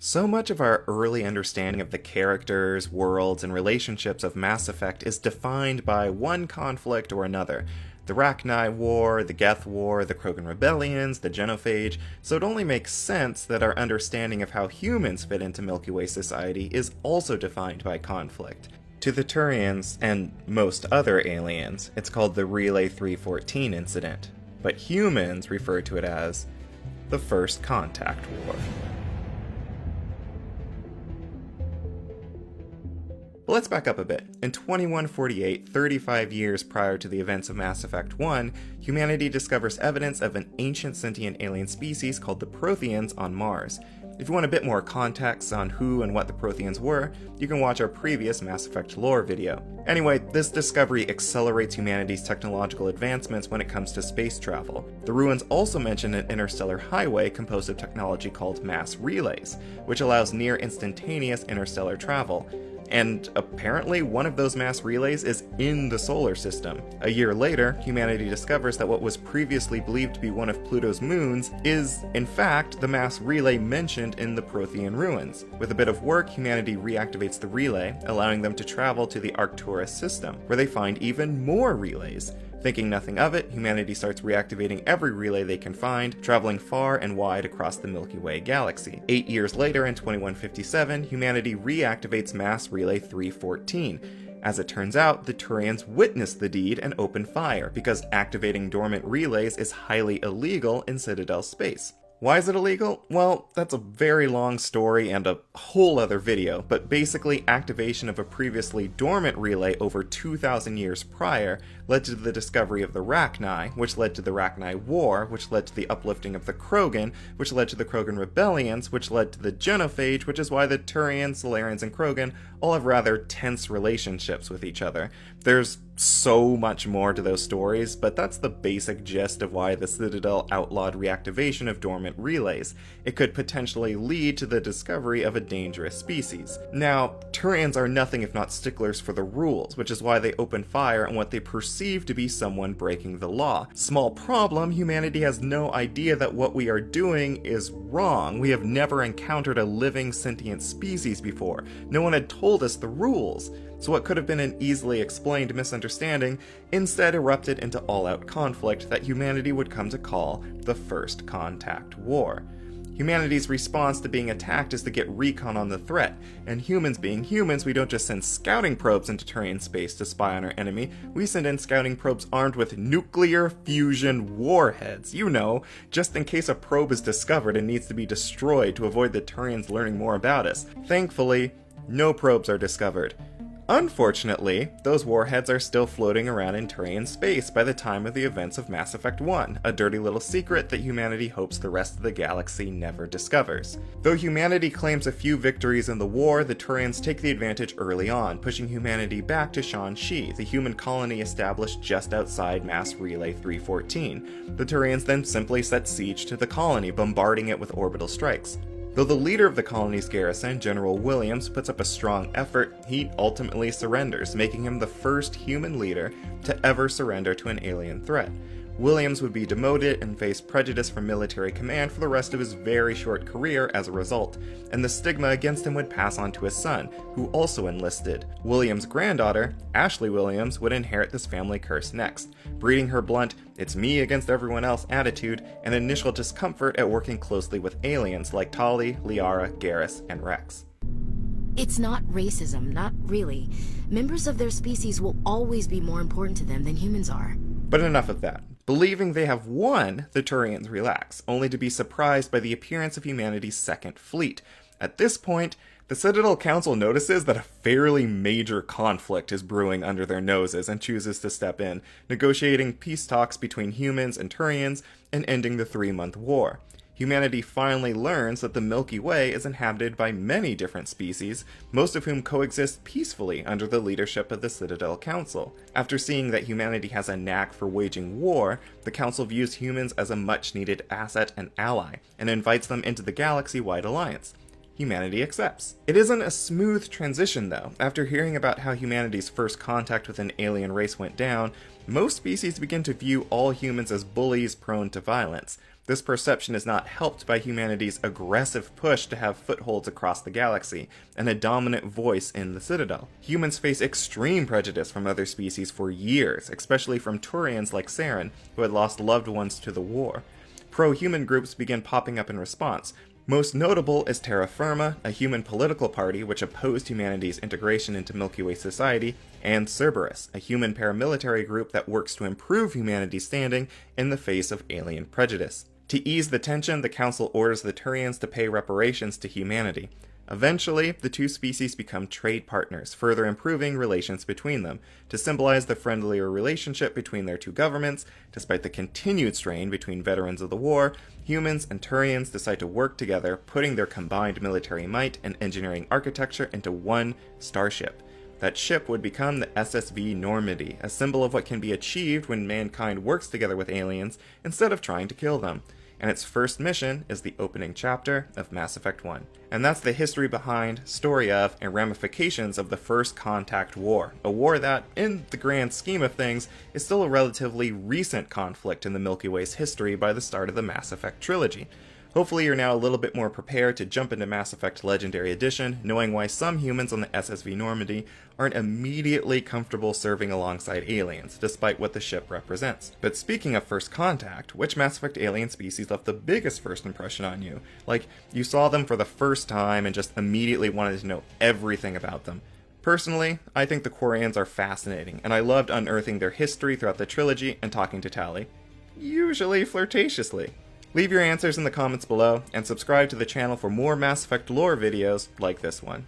So much of our early understanding of the characters, worlds, and relationships of Mass Effect is defined by one conflict or another. The Rachni War, the Geth War, the Krogan Rebellions, the Genophage, so it only makes sense that our understanding of how humans fit into Milky Way society is also defined by conflict. To the Turians, and most other aliens, it's called the Relay 314 incident, but humans refer to it as the First Contact War. But let's back up a bit. In 2148, 35 years prior to the events of Mass Effect 1, humanity discovers evidence of an ancient sentient alien species called the Protheans on Mars. If you want a bit more context on who and what the Protheans were, you can watch our previous Mass Effect lore video. Anyway, this discovery accelerates humanity's technological advancements when it comes to space travel. The ruins also mention an interstellar highway composed of technology called mass relays, which allows near instantaneous interstellar travel. And apparently one of those mass relays is in the solar system. A year later, humanity discovers that what was previously believed to be one of Pluto's moons is, in fact, the mass relay mentioned in the Prothean ruins. With a bit of work, humanity reactivates the relay, allowing them to travel to the Arcturus system, where they find even more relays. Thinking nothing of it, humanity starts reactivating every relay they can find, traveling far and wide across the Milky Way galaxy. 8 years later, in 2157, humanity reactivates Mass Relay 314. As it turns out, the Turians witnessed the deed and opened fire, because activating dormant relays is highly illegal in Citadel space. Why is it illegal? Well, that's a very long story and a whole other video, but basically activation of a previously dormant relay over 2,000 years prior led to the discovery of the Rachni, which led to the Rachni War, which led to the uplifting of the Krogan, which led to the Krogan Rebellions, which led to the Genophage, which is why the Turians, Solarians, and Krogan all have rather tense relationships with each other. There's so much more to those stories, but that's the basic gist of why the Citadel outlawed reactivation of dormant relays. It could potentially lead to the discovery of a dangerous species. Now, Turians are nothing if not sticklers for the rules, which is why they open fire on what they perceive to be someone breaking the law. Small problem, humanity has no idea that what we are doing is wrong. We have never encountered a living sentient species before. No one had told us the rules. So what could have been an easily explained misunderstanding instead erupted into all-out conflict that humanity would come to call the First Contact War. Humanity's response to being attacked is to get recon on the threat, and humans being humans, we don't just send scouting probes into Turian space to spy on our enemy, we send in scouting probes armed with nuclear fusion warheads, you know, just in case a probe is discovered and needs to be destroyed to avoid the Turians learning more about us. Thankfully, no probes are discovered. Unfortunately, those warheads are still floating around in Turian space by the time of the events of Mass Effect 1, a dirty little secret that humanity hopes the rest of the galaxy never discovers. Though humanity claims a few victories in the war, the Turians take the advantage early on, pushing humanity back to Shan-Shi, the human colony established just outside Mass Relay 314. The Turians then simply set siege to the colony, bombarding it with orbital strikes. Though the leader of the colony's garrison, General Williams, puts up a strong effort, he ultimately surrenders, making him the first human leader to ever surrender to an alien threat. Williams would be demoted and face prejudice from military command for the rest of his very short career as a result, and the stigma against him would pass on to his son, who also enlisted. Williams' granddaughter, Ashley Williams, would inherit this family curse next, breeding her blunt, "it's me against everyone else" attitude and initial discomfort at working closely with aliens like Tali, Liara, Garrus, and Rex. It's not racism, not really. Members of their species will always be more important to them than humans are. But enough of that. Believing they have won, the Turians relax, only to be surprised by the appearance of humanity's second fleet. At this point, the Citadel Council notices that a fairly major conflict is brewing under their noses and chooses to step in, negotiating peace talks between humans and Turians and ending the 3-month war. Humanity finally learns that the Milky Way is inhabited by many different species, most of whom coexist peacefully under the leadership of the Citadel Council. After seeing that humanity has a knack for waging war, the Council views humans as a much-needed asset and ally, and invites them into the galaxy-wide alliance. Humanity accepts. It isn't a smooth transition though. After hearing about how humanity's first contact with an alien race went down, most species begin to view all humans as bullies prone to violence. This perception is not helped by humanity's aggressive push to have footholds across the galaxy and a dominant voice in the Citadel. Humans face extreme prejudice from other species for years, especially from Turians like Saren, who had lost loved ones to the war. Pro-human groups began popping up in response. Most notable is Terra Firma, a human political party which opposed humanity's integration into Milky Way society, and Cerberus, a human paramilitary group that works to improve humanity's standing in the face of alien prejudice. To ease the tension, the Council orders the Turians to pay reparations to humanity. Eventually, the two species become trade partners, further improving relations between them. To symbolize the friendlier relationship between their two governments, despite the continued strain between veterans of the war, humans and Turians decide to work together, putting their combined military might and engineering architecture into one starship. That ship would become the SSV Normandy, a symbol of what can be achieved when mankind works together with aliens instead of trying to kill them. And its first mission is the opening chapter of Mass Effect 1. And that's the history behind, story of, and ramifications of the First Contact War, a war that, in the grand scheme of things, is still a relatively recent conflict in the Milky Way's history by the start of the Mass Effect trilogy. Hopefully you're now a little bit more prepared to jump into Mass Effect Legendary Edition, knowing why some humans on the SSV Normandy aren't immediately comfortable serving alongside aliens, despite what the ship represents. But speaking of First Contact, which Mass Effect alien species left the biggest first impression on you? Like, you saw them for the first time and just immediately wanted to know everything about them. Personally, I think the Quarians are fascinating, and I loved unearthing their history throughout the trilogy and talking to Tali. Usually flirtatiously. Leave your answers in the comments below, and subscribe to the channel for more Mass Effect lore videos like this one.